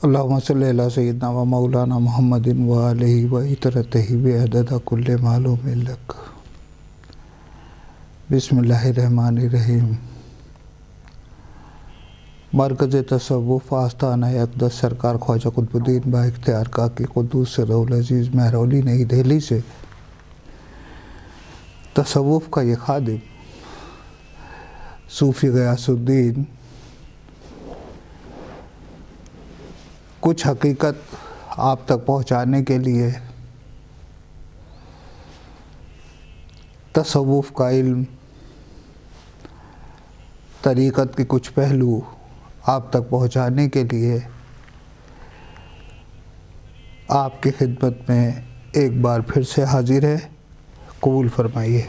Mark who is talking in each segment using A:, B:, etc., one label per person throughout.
A: अल्लाहुम्मा सल्ली अला सय्यिदना व मौलाना मुहम्मदिन व आलिहि व इतरतिहि बिअदद कुल्लि मालूमिन लक। बिस्मिल्लाहिर्रहमानिर्रहीम। मरकज़ तसव्वुफ़ आस्ताना अक़दस सरकार ख्वाजा कुतुबुद्दीन बाइख्तियार काकी कुद्दूस सिर्रुल अज़ीज़ महरौली नई दिल्ली से तसव्वुफ़ का ये खादिम सूफ़ी ग़ियासुद्दीन कुछ हकीकत आप तक पहुँचाने के लिए तसव्वुफ़ का इल्म, तरीक़त के कुछ पहलू आप तक पहुँचाने के लिए आपकी खिदमत में एक बार फिर से हाजिर है। कबूल फरमाइए।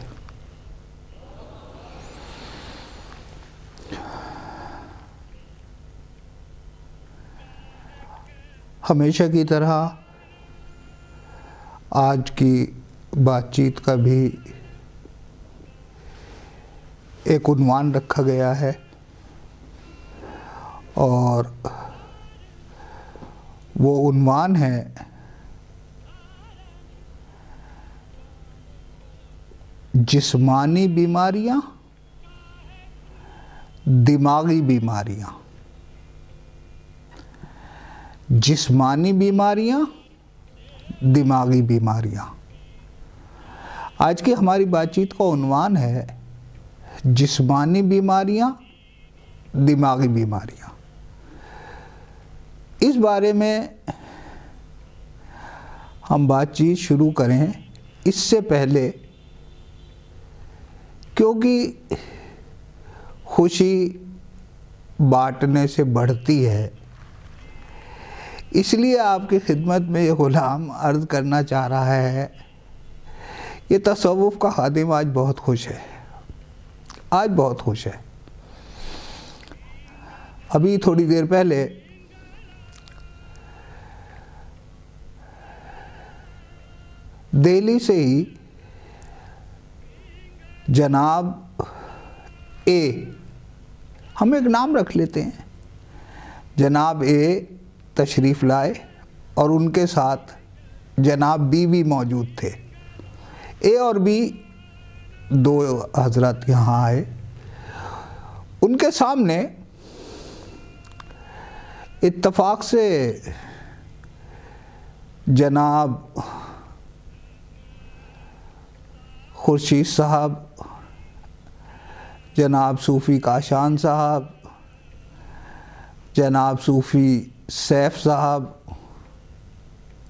A: हमेशा की तरह आज की बातचीत का भी एक उन्वान रखा गया है और वो उन्वान है जिस्मानी बीमारियां, दिमागी बीमारियां। जिस्मानी बीमारियां, दिमागी बीमारियां। आज की हमारी बातचीत का उन्वान है जिस्मानी बीमारियां, दिमागी बीमारियां। इस बारे में हम बातचीत शुरू करें इससे पहले, क्योंकि खुशी बांटने से बढ़ती है, इसलिए आपकी खिदमत में ये ग़ुलाम अर्ज़ करना चाह रहा है। ये तसव्वुफ़ का खादिम आज बहुत खुश है, आज बहुत खुश है। अभी थोड़ी देर पहले दिल्ली से ही जनाब ए, हम एक नाम रख लेते हैं, जनाब ए तशरीफ़ लाए और उनके साथ जनाब बी भी मौजूद थे। ए और बी दो हज़रत यहाँ आए। उनके सामने इत्तफ़ाक़ से जनाब खुर्शीद साहब, जनाब सूफ़ी काशान साहब, जनाब सूफ़ी सैफ साहब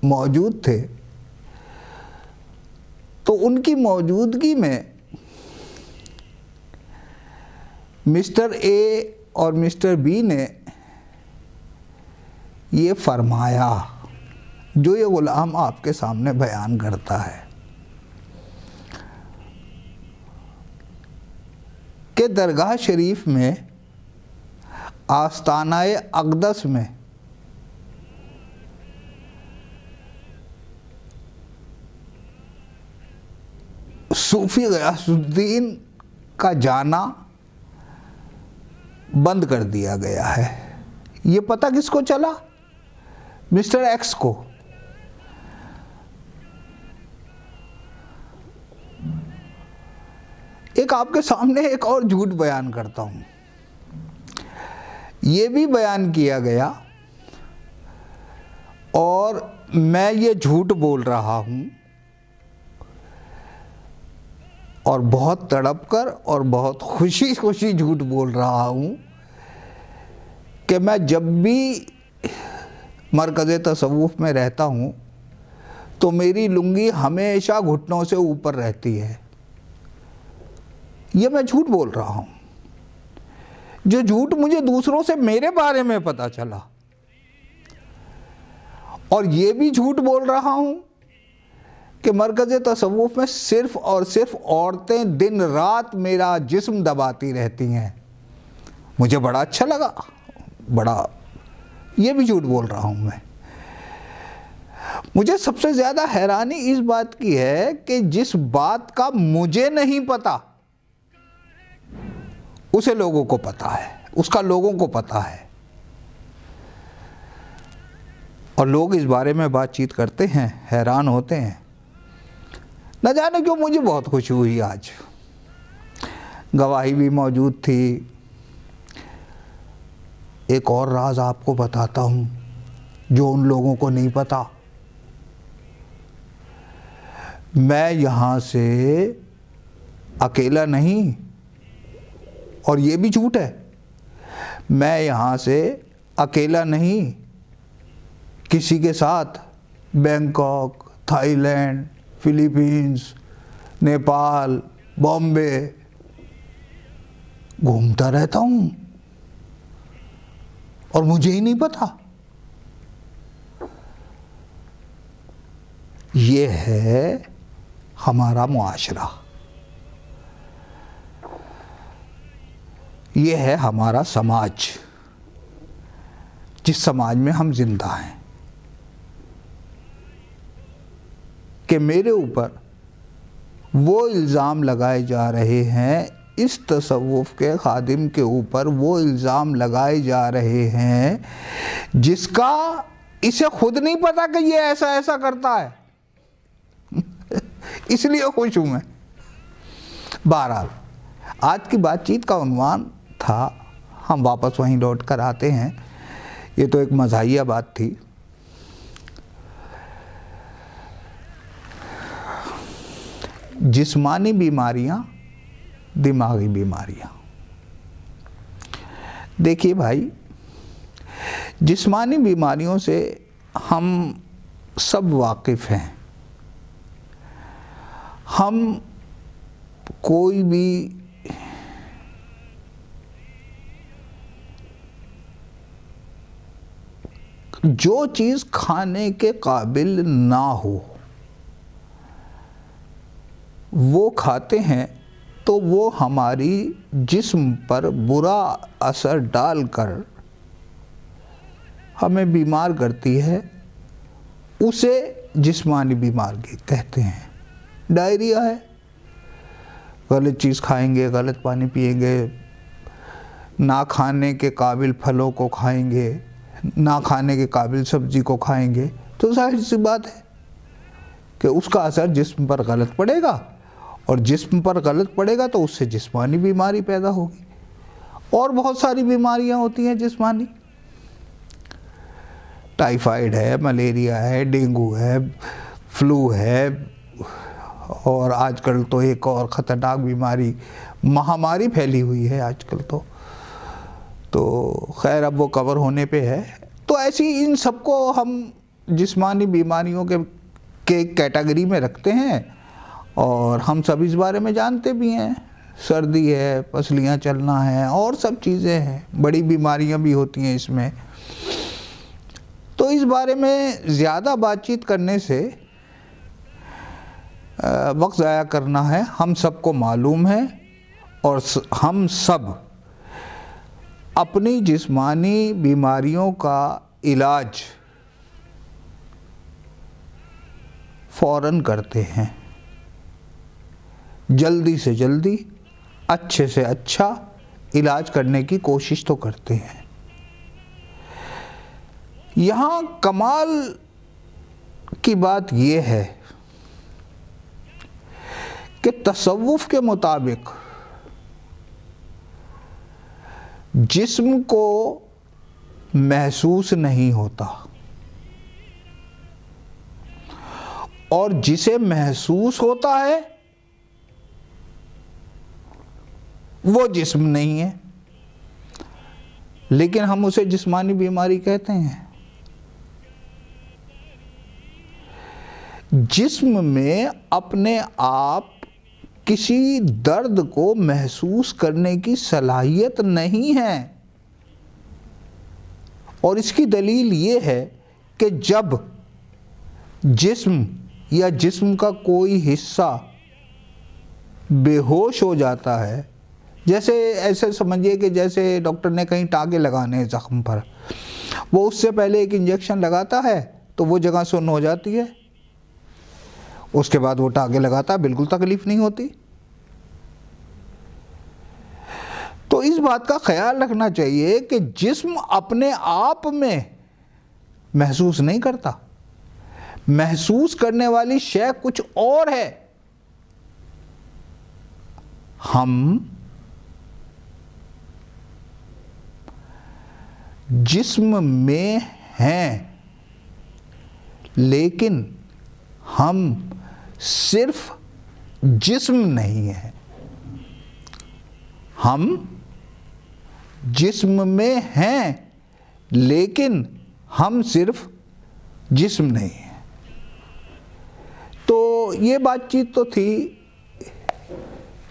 A: मौजूद थे। तो उनकी मौजूदगी में मिस्टर ए और मिस्टर बी ने ये फरमाया जो ये ग़ुलाम आपके सामने बयान करता है कि दरगाह शरीफ में आस्तानाए अक़दस में सूफ़ी ग़ियासुद्दीन का जाना बंद कर दिया गया है। ये पता किसको चला? मिस्टर एक्स को। एक आपके सामने एक और झूठ बयान करता हूँ। ये भी बयान किया गया और मैं ये झूठ बोल रहा हूँ और बहुत तड़प कर और बहुत खुशी खुशी झूठ बोल रहा हूँ कि मैं जब भी मरकज़ तसव्वुफ़ में रहता हूँ तो मेरी लुंगी हमेशा घुटनों से ऊपर रहती है। ये मैं झूठ बोल रहा हूँ, जो झूठ मुझे दूसरों से मेरे बारे में पता चला। और ये भी झूठ बोल रहा हूँ कि मरकज़ तसव्वुफ़ में सिर्फ़ और सिर्फ औरतें दिन रात मेरा जिस्म दबाती रहती हैं। मुझे बड़ा अच्छा लगा, बड़ा, ये भी झूठ बोल रहा हूँ मैं। मुझे सबसे ज़्यादा हैरानी इस बात की है कि जिस बात का मुझे नहीं पता उसे लोगों को पता है, उसका लोगों को पता है। और लोग इस बारे में बातचीत करते हैं, हैरान होते हैं। न जाने क्यों मुझे बहुत खुशी हुई आज। गवाही भी मौजूद थी। एक और राज आपको बताता हूँ जो उन लोगों को नहीं पता। मैं यहाँ से अकेला नहीं, और ये भी झूठ है, मैं यहाँ से अकेला नहीं, किसी के साथ Bangkok, Thailand, Philippines, Nepal, Bombay घूमता रहता हूँ और मुझे ही नहीं पता। ये है हमारा मुआशरा, ये है हमारा समाज, जिस समाज में हम जिंदा हैं। कि मेरे ऊपर वो इल्ज़ाम लगाए जा रहे हैं, इस तसव्वुफ़ के खादिम के ऊपर वो इल्ज़ाम लगाए जा रहे हैं जिसका इसे खुद नहीं पता कि ये ऐसा ऐसा करता है। इसलिए खुश हूँ मैं। बहरहाल आज की बातचीत का उन्वान था, हम वापस वहीं लौट कर आते हैं। ये तो एक मज़ाहिया बात थी। जिस्मानी बीमारियां, दिमागी बीमारियां। देखिए भाई, जिस्मानी बीमारियों से हम सब वाकिफ़ हैं। हम कोई भी जो चीज़ खाने के काबिल ना हो वो खाते हैं तो वो हमारी जिस्म पर बुरा असर डालकर हमें बीमार करती है। उसे जिस्मानी बीमारी कहते हैं। डायरिया है, गलत चीज़ खाएंगे, गलत पानी पिएंगे, ना खाने के काबिल फलों को खाएंगे, ना खाने के काबिल सब्जी को खाएंगे, तो जाहिर सी बात है कि उसका असर जिस्म पर गलत पड़ेगा, और जिस्म पर गलत पड़ेगा तो उससे जिस्मानी बीमारी पैदा होगी। और बहुत सारी बीमारियां होती हैं जिस्मानी। टाइफाइड है, मलेरिया है, डेंगू है, फ्लू है, और आजकल तो एक और ख़तरनाक बीमारी, महामारी फैली हुई है आजकल तो खैर अब वो कवर होने पे है। तो ऐसी इन सबको हम जिस्मानी बीमारियों के कैटेगरी में रखते हैं, और हम सब इस बारे में जानते भी हैं। सर्दी है, पसलियाँ चलना है, और सब चीज़ें हैं, बड़ी बीमारियां भी होती हैं इसमें। तो इस बारे में ज़्यादा बातचीत करने से वक्त ज़ाया करना है। हम सबको मालूम है, और हम सब अपनी जिस्मानी बीमारियों का इलाज फ़ौरन करते हैं। जल्दी से जल्दी, अच्छे से अच्छा इलाज करने की कोशिश तो करते हैं। यहाँ कमाल की बात यह है कि तसव्वुफ़ के मुताबिक जिस्म को महसूस नहीं होता, और जिसे महसूस होता है वो जिस्म नहीं है, लेकिन हम उसे जिस्मानी बीमारी कहते हैं। जिस्म में अपने आप किसी दर्द को महसूस करने की सलाहियत नहीं है, और इसकी दलील ये है कि जब जिस्म या जिस्म का कोई हिस्सा बेहोश हो जाता है, जैसे ऐसे समझिए कि जैसे डॉक्टर ने कहीं टाँके लगाने हैं ज़ख्म पर, वो उससे पहले एक इंजेक्शन लगाता है तो वो जगह सुन्न हो जाती है, उसके बाद वो टाँके लगाता है, बिल्कुल तकलीफ़ नहीं होती। तो इस बात का ख्याल रखना चाहिए कि जिस्म अपने आप में महसूस नहीं करता। महसूस करने वाली शय कुछ और है। हम जिस्म में हैं, लेकिन हम सिर्फ जिस्म नहीं है। हम जिस्म में हैं, लेकिन हम सिर्फ जिस्म नहीं है। तो ये बातचीत तो थी,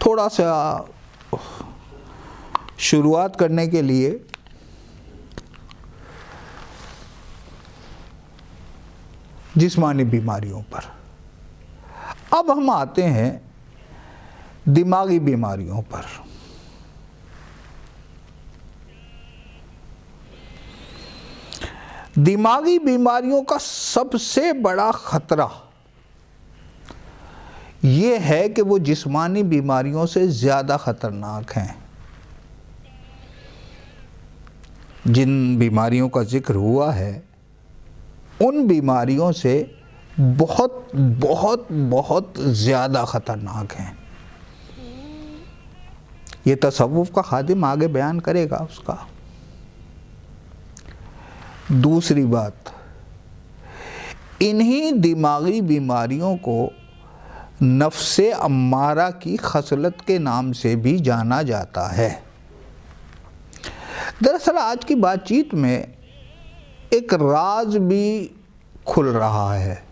A: थोड़ा सा शुरुआत करने के लिए जिस्मानी बीमारियों पर। अब हम आते हैं दिमागी बीमारियों पर। दिमागी बीमारियों का सबसे बड़ा खतरा ये है कि वो जिस्मानी बीमारियों से ज़्यादा खतरनाक हैं। जिन बीमारियों का जिक्र हुआ है, उन बीमारियों से बहुत बहुत बहुत ज़्यादा ख़तरनाक हैं। ये तसव्वुफ़ का खादिम आगे बयान करेगा उसका। दूसरी बात, इन्हीं दिमागी बीमारियों को नफ्से अम्मारा की खसलत के नाम से भी जाना जाता है। दरअसल आज की बातचीत में एक राज भी खुल रहा है,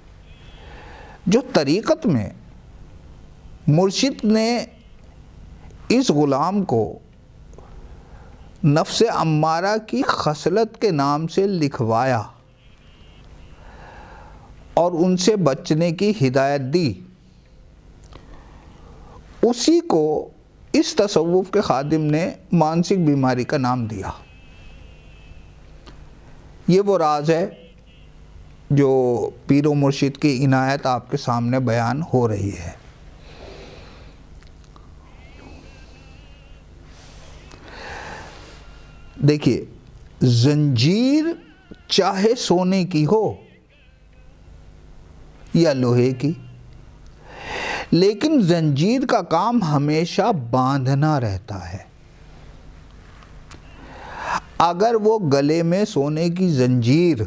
A: जो तरीक़त में मुर्शिद ने इस ग़ुलाम को नफ्से अम्मारा की खसलत के नाम से लिखवाया और उनसे बचने की हिदायत दी। उसी को इस तसव्वुफ़ के खादिम ने मानसिक बीमारी का नाम दिया। ये वो राज है जो पीरो मुर्शिद की इनायत आपके सामने बयान हो रही है। देखिए, जंजीर चाहे सोने की हो या लोहे की, लेकिन जंजीर का काम हमेशा बांधना रहता है। अगर वो गले में सोने की जंजीर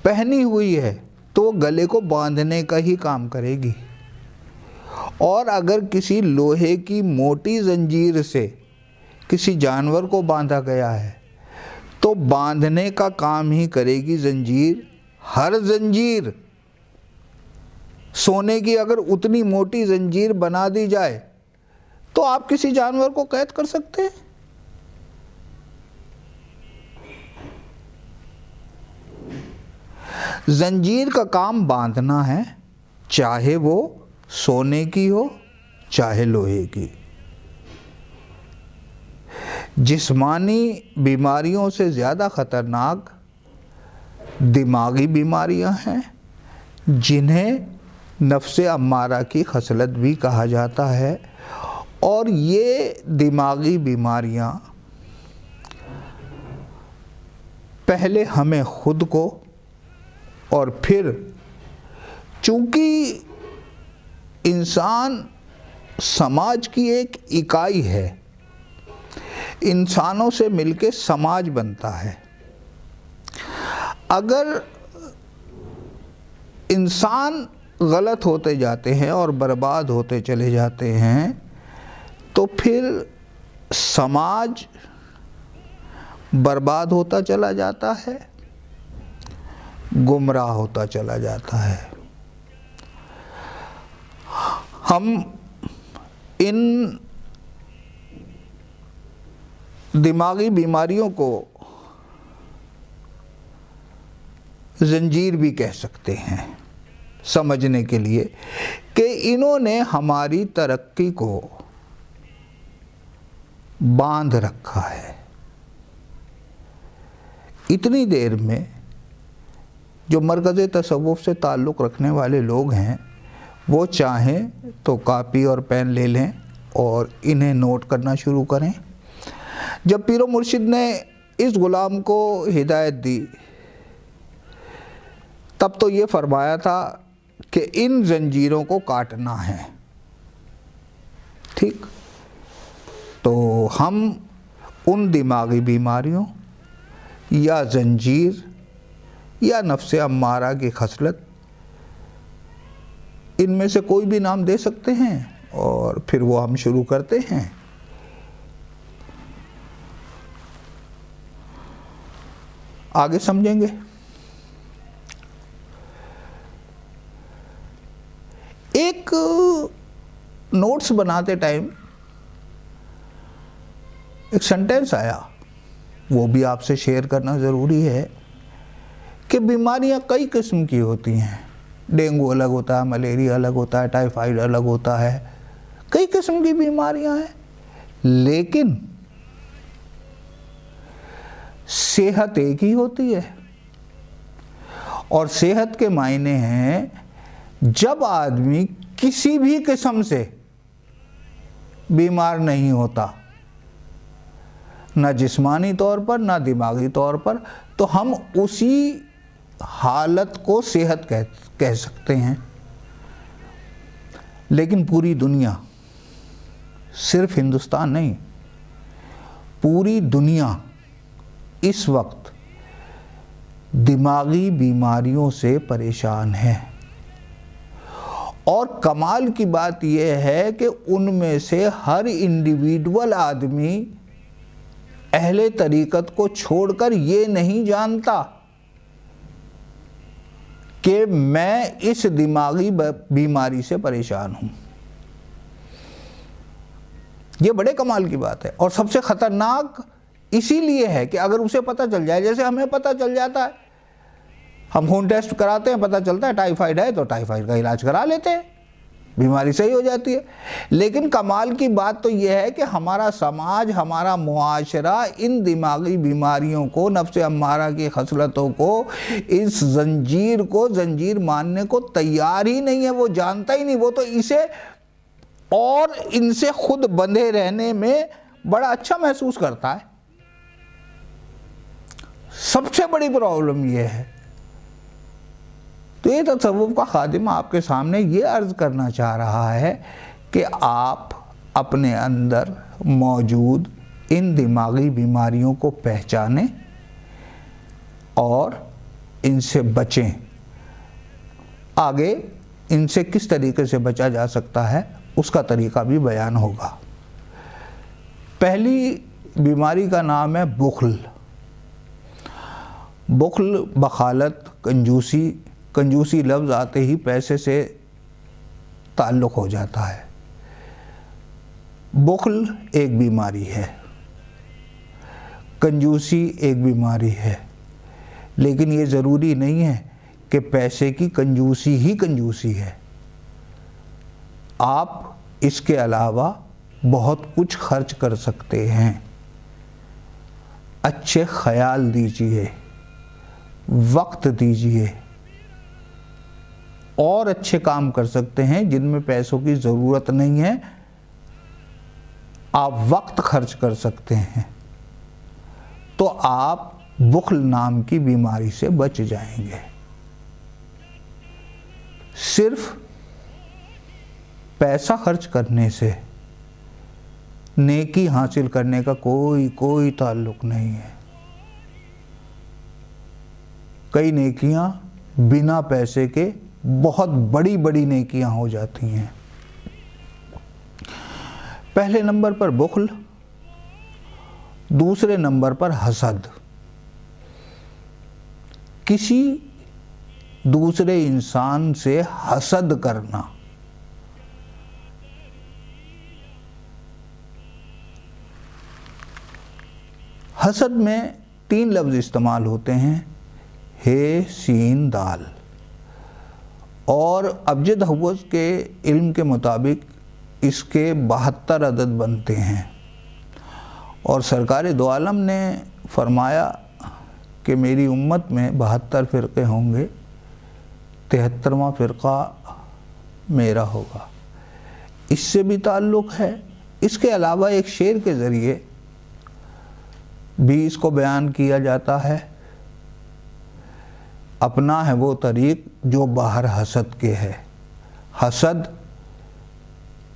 A: पहनी हुई है तो वो गले को बांधने का ही काम करेगी, और अगर किसी लोहे की मोटी जंजीर से किसी जानवर को बांधा गया है तो बांधने का काम ही करेगी जंजीर। हर जंजीर, सोने की अगर उतनी मोटी जंजीर बना दी जाए तो आप किसी जानवर को कैद कर सकते हैं? जंजीर का काम बांधना है, चाहे वो सोने की हो चाहे लोहे की। जिस्मानी बीमारियों से ज़्यादा ख़तरनाक दिमागी बीमारियां हैं, जिन्हें नफ्से अम्मारा की खसलत भी कहा जाता है। और ये दिमागी बीमारियां पहले हमें खुद को, और फिर चूँकि इंसान समाज की एक इकाई है, इंसानों से मिलके समाज बनता है। अगर इंसान गलत होते जाते हैं और बर्बाद होते चले जाते हैं तो फिर समाज बर्बाद होता चला जाता है, गुमराह होता चला जाता है। हम इन दिमागी बीमारियों को जंजीर भी कह सकते हैं समझने के लिए कि इन्होंने हमारी तरक्की को बांध रखा है। इतनी देर में जो मरकज़ तसव्वुफ़ से ताल्लुक़ रखने वाले लोग हैं वो चाहें तो कापी और पेन ले लें और इन्हें नोट करना शुरू करें। जब पीर व मुर्शिद ने इस ग़ुलाम को हिदायत दी तब तो ये फरमाया था कि इन जंजीरों को काटना है। ठीक, तो हम उन दिमागी बीमारियों या जंजीर या नफ्स अम्मारा की खसलत, इनमें से कोई भी नाम दे सकते हैं और फिर वो हम शुरू करते हैं। आगे समझेंगे। एक नोट्स बनाते टाइम एक सेंटेंस आया, वो भी आपसे शेयर करना ज़रूरी है कि बीमारियां कई किस्म की होती हैं। डेंगू अलग होता है, मलेरिया अलग होता है, टाइफाइड अलग होता है, कई किस्म की बीमारियां हैं, लेकिन सेहत एक ही होती है। और सेहत के मायने हैं जब आदमी किसी भी किस्म से बीमार नहीं होता, ना जिस्मानी तौर पर ना दिमागी तौर पर, तो हम उसी हालत को सेहत कह सकते हैं। लेकिन पूरी दुनिया, सिर्फ हिंदुस्तान नहीं, पूरी दुनिया इस वक्त दिमागी बीमारियों से परेशान है। और कमाल की बात यह है कि उनमें से हर इंडिविजुअल आदमी अहले तरीक़त को छोड़कर ये नहीं जानता कि मैं इस दिमागी बीमारी से परेशान हूं। ये बड़े कमाल की बात है। और सबसे ख़तरनाक इसीलिए है कि अगर उसे पता चल जाए, जैसे हमें पता चल जाता है, हम खून टेस्ट कराते हैं, पता चलता है टाइफाइड है तो टाइफाइड का इलाज करा लेते हैं, बीमारी सही हो जाती है। लेकिन कमाल की बात तो यह है कि हमारा समाज, हमारा मुआशरा इन दिमागी बीमारियों को, नफ्स अम्मारा की खसलतों को, इस जंजीर को जंजीर मानने को तैयार ही नहीं है। वो जानता ही नहीं, वो तो इसे और इनसे खुद बंधे रहने में बड़ा अच्छा महसूस करता है। सबसे बड़ी प्रॉब्लम यह है। तो ये तसव्वुफ का खादिम आपके सामने ये अर्ज़ करना चाह रहा है कि आप अपने अंदर मौजूद इन दिमागी बीमारियों को पहचानें और इनसे बचें। आगे इनसे किस तरीके से बचा जा सकता है उसका तरीका भी बयान होगा। पहली बीमारी का नाम है बुख्ल। बुख्ल, बखालत, कंजूसी। कंजूसी लफ्ज़ आते ही पैसे से ताल्लुक़ हो जाता है। बुख्ल एक बीमारी है, कंजूसी एक बीमारी है, लेकिन ये ज़रूरी नहीं है कि पैसे की कंजूसी ही कंजूसी है। आप इसके अलावा बहुत कुछ खर्च कर सकते हैं। अच्छे ख्याल दीजिए, वक्त दीजिए, और अच्छे काम कर सकते हैं जिनमें पैसों की ज़रूरत नहीं है। आप वक्त खर्च कर सकते हैं, तो आप बुख्ल नाम की बीमारी से बच जाएंगे। सिर्फ पैसा खर्च करने से नेकी हासिल करने का कोई ताल्लुक नहीं है। कई नेकियां बिना पैसे के बहुत बड़ी बड़ी नेकियां हो जाती हैं। पहले नंबर पर बुख्ल, दूसरे नंबर पर हसद। किसी दूसरे इंसान से हसद करना। हसद में 3 लफ्ज़ इस्तेमाल होते हैं, हे, सीन, दाल। और अबजद हव्वस के इल्म के मुताबिक इसके 72 अदद बनते हैं। और सरकार दो आलम ने फरमाया कि मेरी उम्मत में 72 फ़िरक़े होंगे, 73वां फ़िरक़ा मेरा होगा। इससे भी ताल्लुक़ है इसके अलावा एक शेर के ज़रिए भी इसको बयान किया जाता है। अपना है वो तरीक़ जो बाहर हसद के है। हसद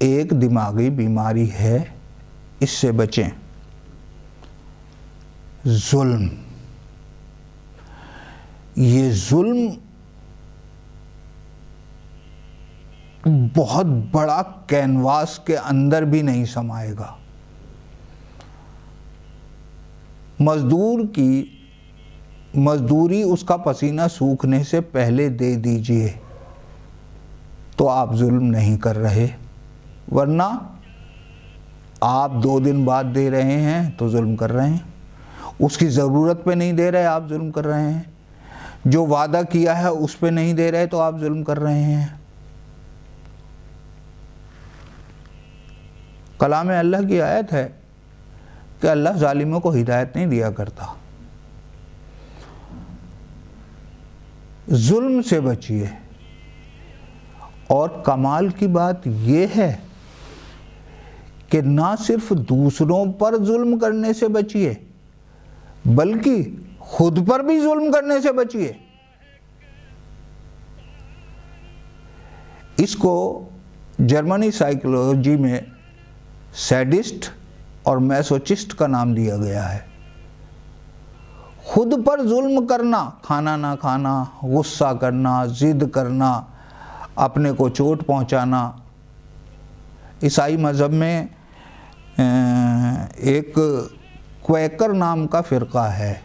A: एक दिमागी बीमारी है, इससे बचें। जुल्म, ये जुल्म बहुत बड़ा कैनवास के अंदर भी नहीं समाएगा। मजदूर की मजदूरी उसका पसीना सूखने से पहले दे दीजिए तो आप जुल्म नहीं कर रहे, वरना आप 2 दिन बाद दे रहे हैं तो जुल्म कर रहे हैं। उसकी ज़रूरत पे नहीं दे रहे, आप जुल्म कर रहे हैं। जो वादा किया है उस पे नहीं दे रहे तो आप जुल्म कर रहे हैं। कलाम अल्लाह की आयत है कि अल्लाह जालिमों को हिदायत नहीं दिया करता। जुल्म से बचिए। और कमाल की बात यह है कि ना सिर्फ दूसरों पर जुल्म करने से बचिए, बल्कि खुद पर भी जुल्म करने से बचिए। इसको जर्मनी साइकोलॉजी में सैडिस्ट और मैसोचिस्ट का नाम दिया गया है। खुद पर जुल्म करना, खाना ना खाना, गुस्सा करना, जिद करना, अपने को चोट पहुंचाना। ईसाई मज़हब में एक क्वैकर नाम का फ़िरक़ा है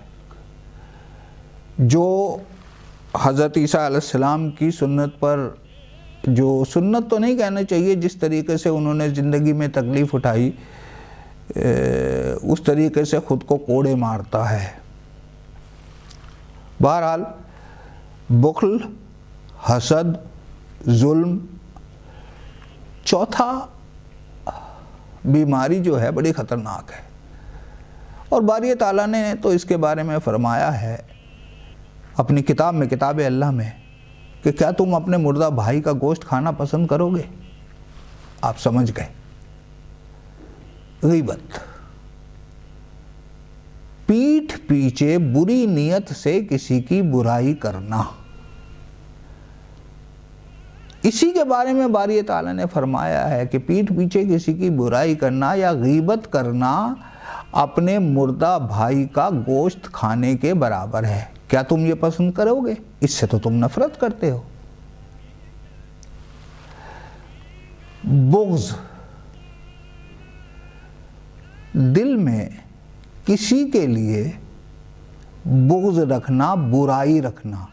A: जो हज़रत ईसा अलैहिस्सलाम की सुन्नत पर, जो सुन्नत तो नहीं कहना चाहिए, जिस तरीके से उन्होंने ज़िंदगी में तकलीफ़ उठाई उस तरीके से ख़ुद को कोड़े मारता है। बहरहाल बुख्ल, हसद, जुल्म, चौथा बीमारी जो है बड़ी ख़तरनाक है। और बारी ताला ने तो इसके बारे में फ़रमाया है अपनी किताब में, किताब अल्लाह में, कि क्या तुम अपने मुर्दा भाई का गोश्त खाना पसंद करोगे? आप समझ गए, ग़ीबत। पीठ पीछे बुरी नीयत से किसी की बुराई करना। इसी के बारे में बारी ताला ने फरमाया है कि पीठ पीछे किसी की बुराई करना या ग़ीबत करना अपने मुर्दा भाई का गोश्त खाने के बराबर है। क्या तुम ये पसंद करोगे? इससे तो तुम नफरत करते हो। बुग़्ज़, दिल में किसी के लिए बुग़्ज़ रखना, बुराई रखना,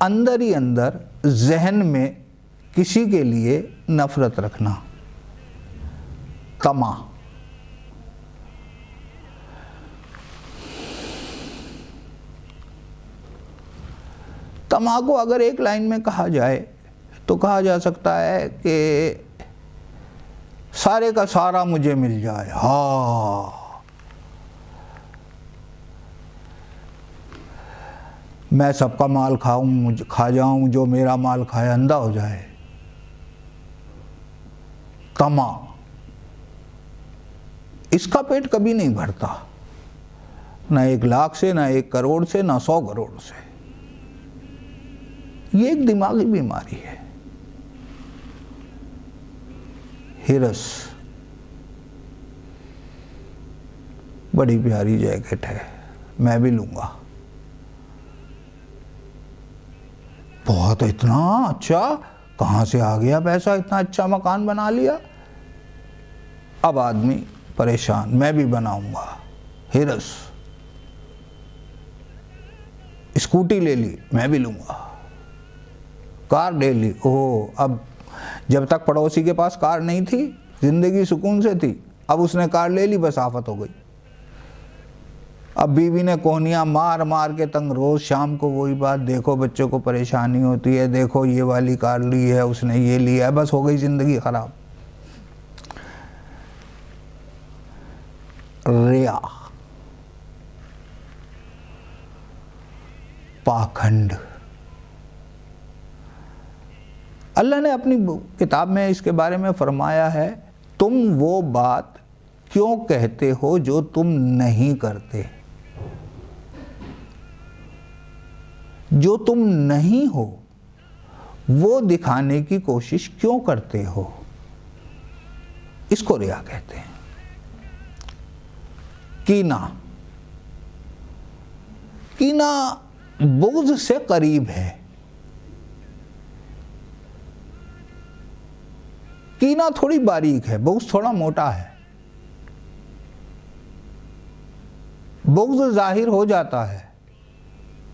A: अंदर ही अंदर ज़हन में किसी के लिए नफरत रखना। तमा, तमा को अगर एक लाइन में कहा जाए तो कहा जा सकता है कि सारे का सारा मुझे मिल जाए। हाँ, मैं सबका माल खाऊं, खा जाऊं, जो मेरा माल खाए अंधा हो जाए। तमा, इसका पेट कभी नहीं भरता, ना 1 लाख से, ना 1 करोड़ से, ना 100 करोड़ से। ये एक दिमागी बीमारी है। हिरस, बड़ी प्यारी जैकेट है, मैं भी लूंगा। बहुत, इतना अच्छा, कहाँ से आ गया पैसा, इतना अच्छा मकान बना लिया। अब आदमी परेशान, मैं भी बनाऊंगा। हिरस, स्कूटी ले ली, मैं भी लूंगा। कार ले ली, ओह, अब जब तक पड़ोसी के पास कार नहीं थी जिंदगी सुकून से थी, अब उसने कार ले ली, बस आफत हो गई। अब बीवी ने कोहनियाँ मार मार के तंग, रोज़ शाम को वही बात, देखो बच्चों को परेशानी होती है, देखो ये वाली कार ली है उसने, ये लिया है, बस हो गई ज़िंदगी ख़राब। रिया, पाखंड। अल्लाह ने अपनी किताब में इसके बारे में फरमाया है तुम वो बात क्यों कहते हो जो तुम नहीं करते? जो तुम नहीं हो वो दिखाने की कोशिश क्यों करते हो? इसको रिया कहते हैं। कीना, कीना बुग़्ज़ से करीब है। कीना थोड़ी बारीक है, बुग़्ज़ थोड़ा मोटा है। बुग़्ज़ जाहिर हो जाता है,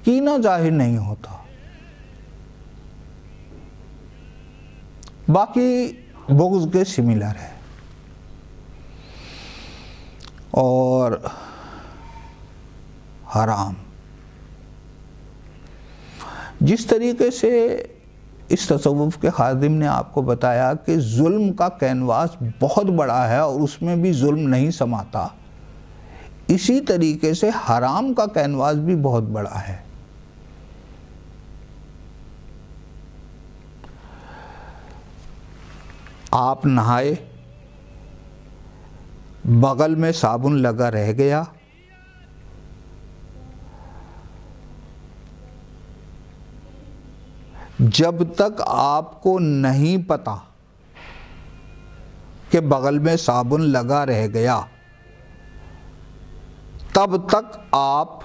A: कीना जाहिर नहीं होता। बाकी बुग़्ज़ के सिमिलर है। और हराम, जिस तरीके से इस तसव्वुफ़ के खादिम ने आपको बताया कि जुल्म का कैनवास बहुत बड़ा है और उसमें भी जुल्म नहीं समाता, इसी तरीके से हराम का कैनवास भी बहुत बड़ा है। आप नहाए, बगल में साबुन लगा रह गया, जब तक आपको नहीं पता कि बगल में साबुन लगा रह गया, तब तक आप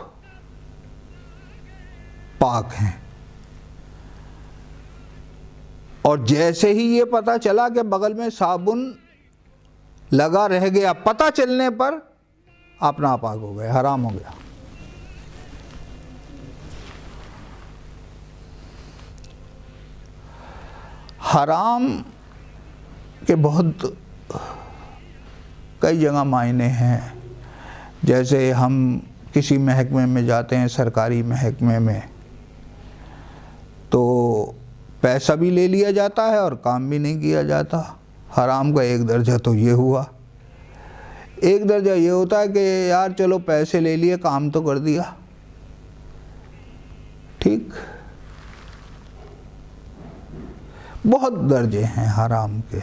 A: पाक हैं। और जैसे ही ये पता चला कि बगल में साबुन लगा रह गया, पता चलने पर आप नापाक हो गए, हराम हो गया। हराम के बहुत कई जगह मायने हैं। जैसे हम किसी महकमे में जाते हैं, सरकारी महकमे में, तो पैसा भी ले लिया जाता है और काम भी नहीं किया जाता। हराम का एक दर्जा तो ये हुआ। एक दर्जा ये होता है कि यार चलो पैसे ले लिए, काम तो कर दिया, ठीक। बहुत दर्जे हैं हराम के।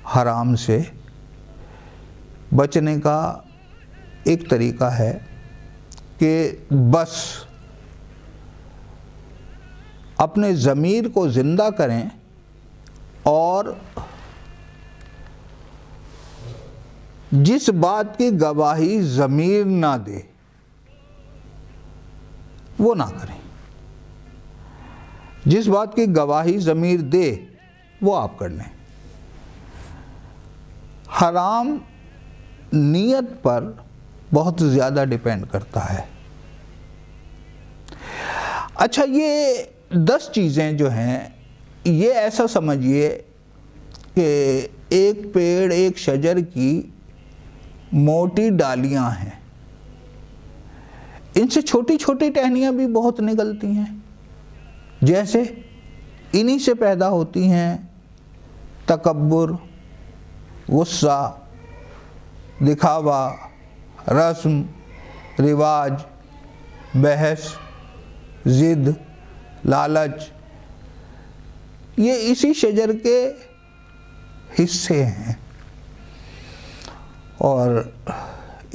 A: हराम से बचने का एक तरीका है कि बस अपने ज़मीर को ज़िंदा करें और जिस बात की गवाही ज़मीर ना दे वो ना करें। जिस बात की गवाही ज़मीर दे वो आप कर लें। हराम नीयत पर बहुत ज़्यादा डिपेंड करता है। अच्छा, ये 10 चीज़ें जो हैं, ये ऐसा समझिए कि एक पेड़, एक शजर की मोटी डालियां हैं, इनसे छोटी छोटी टहनियां भी बहुत निकलती हैं। जैसे इन्हीं से पैदा होती हैं तकब्बुर, गुस्सा, दिखावा, रस्म, रिवाज, बहस, ज़िद, लालच। ये इसी शजर के हिस्से हैं और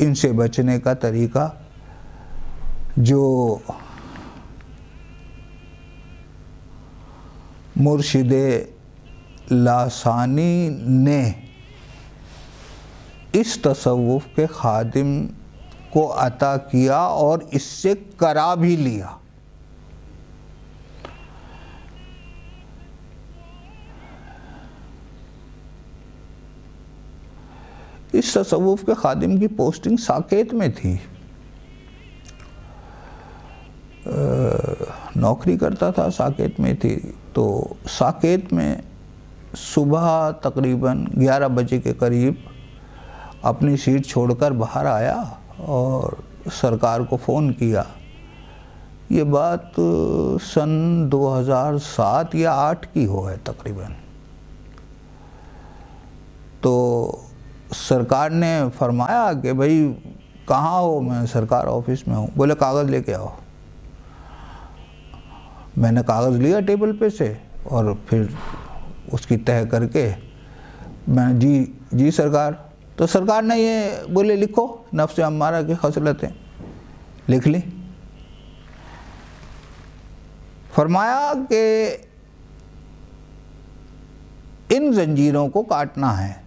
A: इनसे बचने का तरीका जो मुर्शिदे लासानी ने इस तसव्वुफ़ के खादिम को अता किया और इससे करा भी लिया। इस तसव्वुफ़ के खादिम की पोस्टिंग साकेत में थी। नौकरी करता था, साकेत में थी। तो साकेत में सुबह तकरीबन 11 बजे के करीब अपनी सीट छोड़कर बाहर आया और सरकार को फ़ोन किया। ये बात सन 2007 या 8 की हो है तकरीबन। तो सरकार ने फरमाया कि भाई कहाँ हो? मैं सरकार ऑफिस में हूँ। बोले कागज़ लेके आओ। मैंने कागज़ लिया टेबल पे से और फिर उसकी तय करके मैं जी सरकार। तो सरकार ने ये बोले लिखो, नफ्स अम्मारा की खसलतें, लिख ली। फरमाया कि इन जंजीरों को काटना है।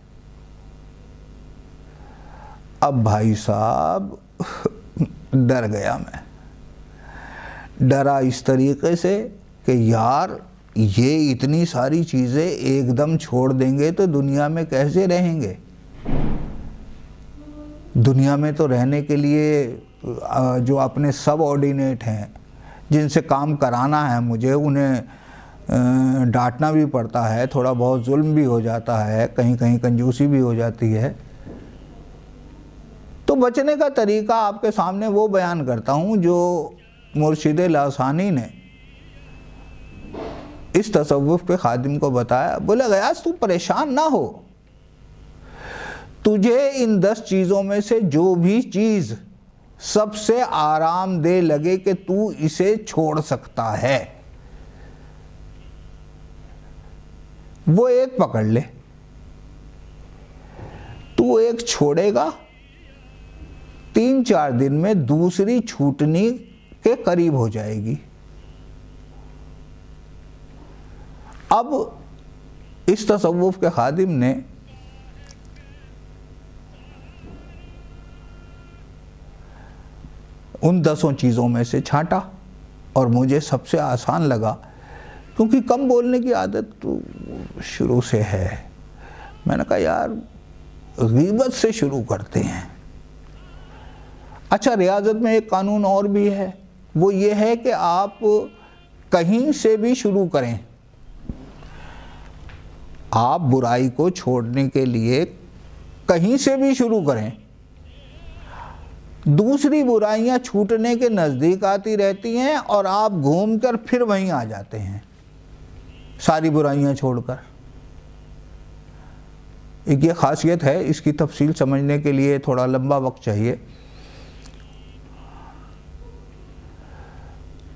A: अब भाई साहब डर गया मैं, डरा इस तरीके से कि यार ये इतनी सारी चीज़ें एकदम छोड़ देंगे तो दुनिया में कैसे रहेंगे। दुनिया में तो रहने के लिए जो अपने सब ऑर्डिनेट हैं, जिनसे काम कराना है मुझे, उन्हें डांटना भी पड़ता है, थोड़ा बहुत जुल्म भी हो जाता है, कहीं कहीं कंजूसी भी हो जाती है। तो बचने का तरीका आपके सामने वो बयान करता हूँ जो मुर्शिद लासानी ने इस तसव्वुफ के खादिम को बताया। बोला गयास तू परेशान ना हो, तुझे इन 10 चीज़ों में से जो भी चीज़ सबसे आरामदेह लगे कि तू इसे छोड़ सकता है, वो एक पकड़ ले। तू एक छोड़ेगा, 3-4 दिन में दूसरी छूटने के करीब हो जाएगी। अब इस तसव्वुफ के खादिम ने उन 10 चीज़ों में से छांटा और मुझे सबसे आसान लगा, क्योंकि कम बोलने की आदत तो शुरू से है। मैंने कहा यार गीबत से शुरू करते हैं। अच्छा, रियाजत में एक कानून और भी है, वो ये है कि आप कहीं से भी शुरू करें। आप बुराई को छोड़ने के लिए कहीं से भी शुरू करें, दूसरी बुराइयां छूटने के नज़दीक आती रहती हैं और आप घूमकर फिर वहीं आ जाते हैं सारी बुराइयां छोड़कर। एक ये खासियत है, इसकी तफसील समझने के लिए थोड़ा लंबा वक्त चाहिए।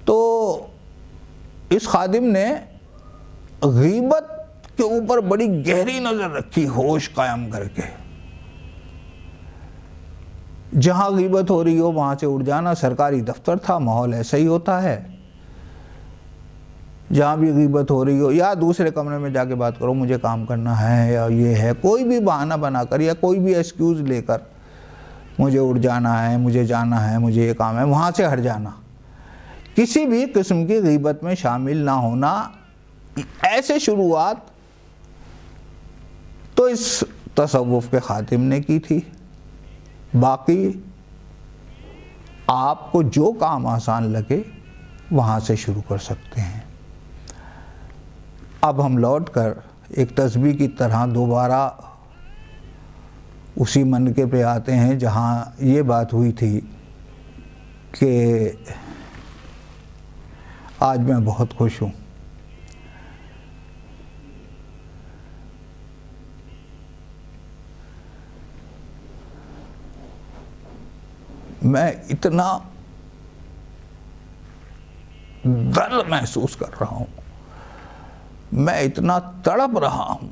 A: तो इस खादिम ने गीबत के ऊपर बड़ी गहरी नज़र रखी, होश कायम करके। जहाँ गीबत हो रही हो वहाँ से उठ जाना। सरकारी दफ्तर था, माहौल ऐसा ही होता है, जहाँ भी गीबत हो रही हो या दूसरे कमरे में जाके बात करो, मुझे काम करना है या ये है, कोई भी बहाना बनाकर या कोई भी एक्सक्यूज़ लेकर मुझे उठ जाना है, मुझे जाना है, मुझे ये काम है, वहाँ से हट जाना। किसी भी किस्म की गीबत में शामिल ना होना, ऐसे शुरुआत तो इस तसव्वुफ के खातिम ने की थी। बाकी आपको जो काम आसान लगे वहाँ से शुरू कर सकते हैं। अब हम लौट कर एक तस्बीह की तरह दोबारा उसी मनके पे आते हैं जहाँ ये बात हुई थी कि आज मैं बहुत खुश हूँ। मैं इतना दर्द महसूस कर रहा हूँ, मैं इतना तड़प रहा हूँ,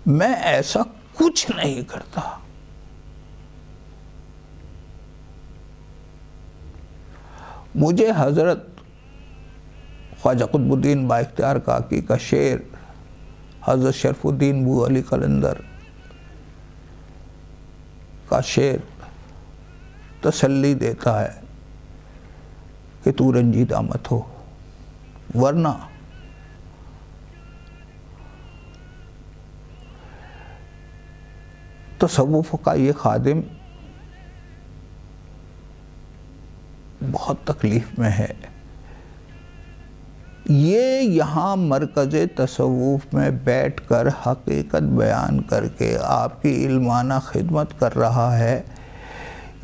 A: मैं ऐसा कुछ नहीं करता। मुझे हज़रत ख्वाजा कुतुबुद्दीन बाइख्तियार काकी का शेर हज़रत शरफुद्दीन बू अली कलंदर का शेर तसल्ली देता है कि तू रंजीदा मत हो, वरना तसव्वुफ का ये खादिम बहुत तकलीफ़ में है। ये यहाँ मरकज़ तसव्वुफ में बैठकर हकीकत बयान करके आपकी इल्माना खिदमत कर रहा है।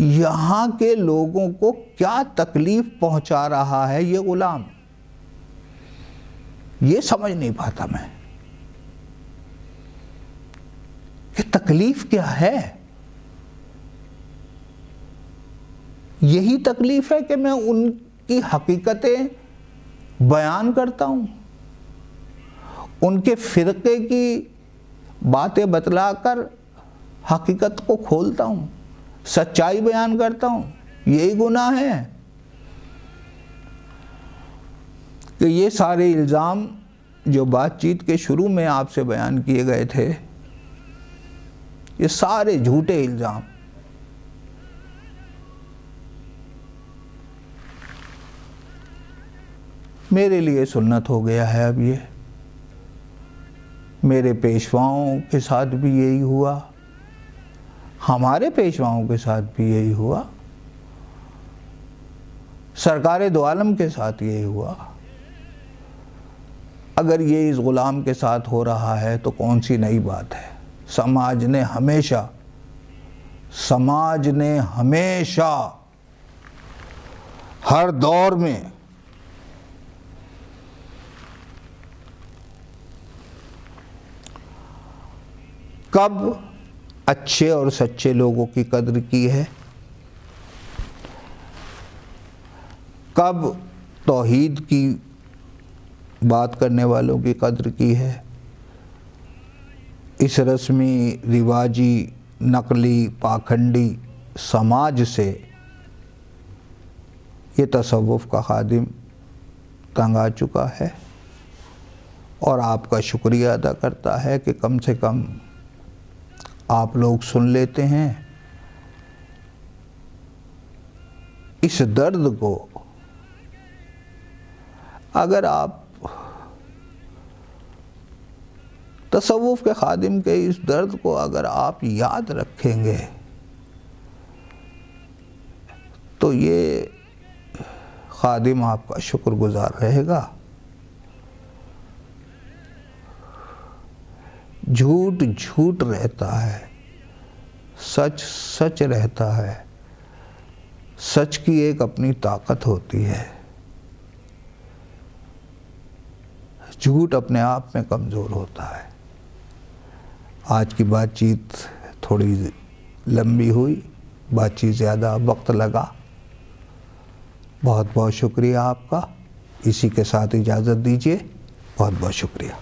A: यहाँ के लोगों को क्या तकलीफ़ पहुँचा रहा है ये गुलाम, ये समझ नहीं पाता मैं कि तकलीफ़ क्या है। यही तकलीफ़ है कि मैं उनकी हकीकतें बयान करता हूँ, उनके फ़िरक़े की बातें बतलाकर हकीकत को खोलता हूँ, सच्चाई बयान करता हूँ। यही गुनाह है कि ये सारे इल्ज़ाम जो बातचीत के शुरू में आपसे बयान किए गए थे, ये सारे झूठे इल्ज़ाम मेरे लिए सुन्नत हो गया है। अब ये मेरे पेशवाओं के साथ भी यही हुआ, हमारे पेशवाओं के साथ भी यही हुआ, सरकार दो आलम के साथ यही हुआ। अगर ये इस ग़ुलाम के साथ हो रहा है तो कौन सी नई बात है। समाज ने हमेशा हर दौर में कब अच्छे और सच्चे लोगों की कद्र की है, कब तौहीद की बात करने वालों की कद्र की है। इस रस्मी, रिवाजी, नकली, पाखंडी समाज से ये तसव्वुफ़ का खादिम तंग आ चुका है और आपका शुक्रिया अदा करता है कि कम से कम आप लोग सुन लेते हैं। इस दर्द को अगर आप तसव्वुफ़ के खादिम के इस दर्द को अगर आप याद रखेंगे तो ये खादिम आपका शुक्रगुज़ार रहेगा। झूठ झूठ रहता है, सच सच रहता है। सच की एक अपनी ताकत होती है, झूठ अपने आप में कमज़ोर होता है। आज की बातचीत थोड़ी लंबी हुई, बातचीत ज़्यादा वक्त लगा। बहुत बहुत शुक्रिया आपका। इसी के साथ इजाज़त दीजिए। बहुत बहुत शुक्रिया।